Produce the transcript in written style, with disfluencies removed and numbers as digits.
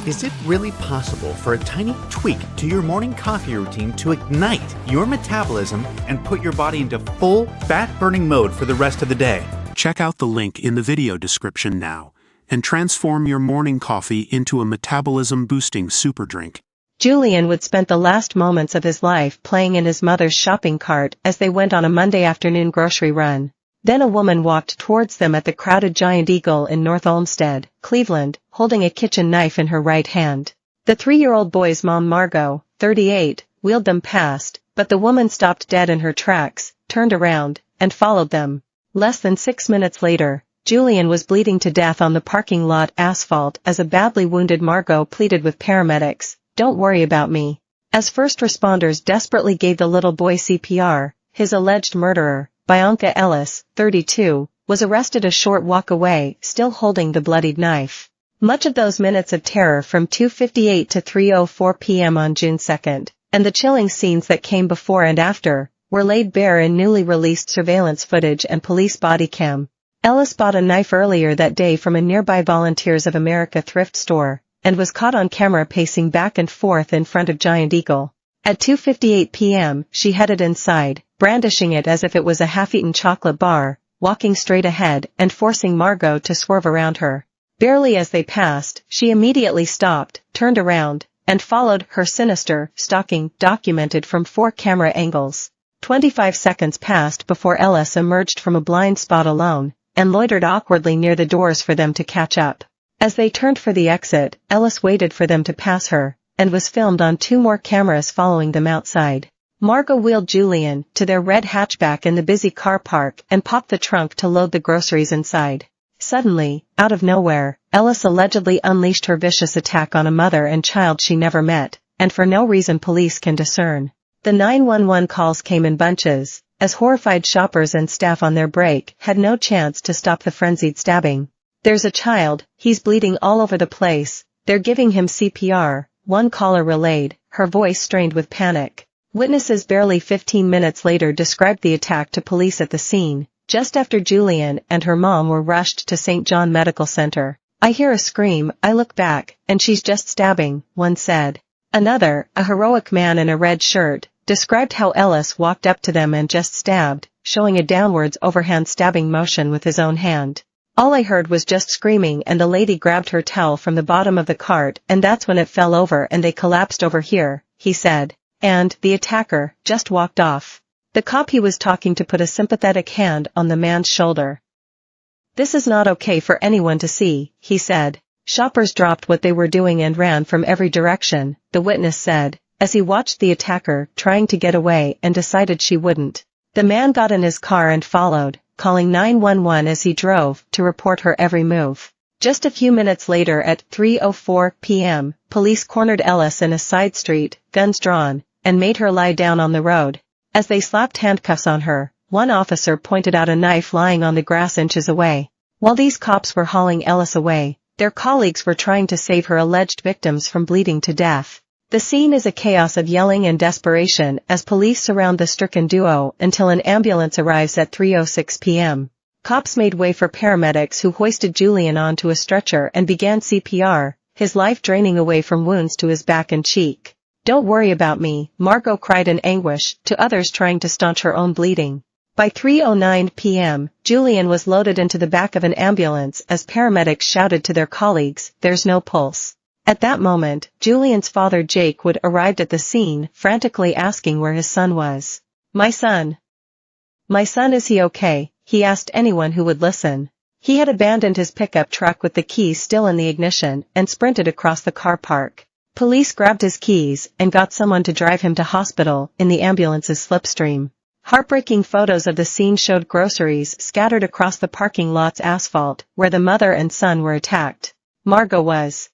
Is it really possible for a tiny tweak to your morning coffee routine to ignite your metabolism and put your body into full fat-burning mode for the rest of the day? Check out the link in the video description now and transform your morning coffee into a metabolism-boosting super drink. Julian Wood spent the last moments of his life playing in his mother's shopping cart as they went on a Monday afternoon grocery run. Then a woman walked towards them at the crowded Giant Eagle in North Olmsted, Cleveland, holding a kitchen knife in her right hand. The 3-year-old boy's mom, Margot, 38, wheeled them past, but the woman stopped dead in her tracks, turned around, and followed them. Less than 6 minutes later, Julian was bleeding to death on the parking lot asphalt as a badly wounded Margot pleaded with paramedics, "Don't worry about me." As first responders desperately gave the little boy CPR, his alleged murderer, Bianca Ellis, 32, was arrested a short walk away, still holding the bloodied knife. Much of those minutes of terror from 2:58 to 3:04 p.m. on June 2nd, and the chilling scenes that came before and after, were laid bare in newly released surveillance footage and police body cam. Ellis bought a knife earlier that day from a nearby Volunteers of America thrift store, and was caught on camera pacing back and forth in front of Giant Eagle. At 2:58 p.m., she headed inside, brandishing it as if it was a half-eaten chocolate bar, walking straight ahead and forcing Margot to swerve around her. Barely as they passed, she immediately stopped, turned around, and followed, her sinister, stalking, documented from 4 camera angles. 25 seconds passed before Ellis emerged from a blind spot alone, and loitered awkwardly near the doors for them to catch up. As they turned for the exit, Ellis waited for them to pass her, and was filmed on 2 more cameras following them outside. Margot wheeled Julian to their red hatchback in the busy car park and popped the trunk to load the groceries inside. Suddenly, out of nowhere, Ellis allegedly unleashed her vicious attack on a mother and child she never met, and for no reason police can discern. The 911 calls came in bunches, as horrified shoppers and staff on their break had no chance to stop the frenzied stabbing. "There's a child, he's bleeding all over the place, they're giving him CPR," one caller relayed, her voice strained with panic. Witnesses barely 15 minutes later described the attack to police at the scene, just after Julian and her mom were rushed to St. John Medical Center. "I hear a scream, I look back, and she's just stabbing," one said. Another, a heroic man in a red shirt, described how Ellis walked up to them and just stabbed, showing a downwards overhand stabbing motion with his own hand. "All I heard was just screaming and the lady grabbed her towel from the bottom of the cart and that's when it fell over and they collapsed over here," he said. And the attacker just walked off. The cop he was talking to put a sympathetic hand on the man's shoulder. "This is not okay for anyone to see," he said. Shoppers dropped what they were doing and ran from every direction, the witness said, as he watched the attacker trying to get away and decided she wouldn't. The man got in his car and followed, calling 911 as he drove to report her every move. Just a few minutes later at 3:04 p.m., police cornered Ellis in a side street, guns drawn, and made her lie down on the road. As they slapped handcuffs on her, one officer pointed out a knife lying on the grass inches away. While these cops were hauling Ellis away, their colleagues were trying to save her alleged victims from bleeding to death. The scene is a chaos of yelling and desperation as police surround the stricken duo until an ambulance arrives at 3:06 p.m. Cops made way for paramedics who hoisted Julian onto a stretcher and began CPR, his life draining away from wounds to his back and cheek. "Don't worry about me," Margot cried in anguish to others trying to staunch her own bleeding. By 3:09 p.m., Julian was loaded into the back of an ambulance as paramedics shouted to their colleagues, "There's no pulse." At that moment, Julian's father Jake Wood arrived at the scene, frantically asking where his son was. My son, is he okay?" he asked anyone who would listen. He had abandoned his pickup truck with the keys still in the ignition and sprinted across the car park. Police grabbed his keys and got someone to drive him to hospital in the ambulance's slipstream. Heartbreaking photos of the scene showed groceries scattered across the parking lot's asphalt where the mother and son were attacked. Margot was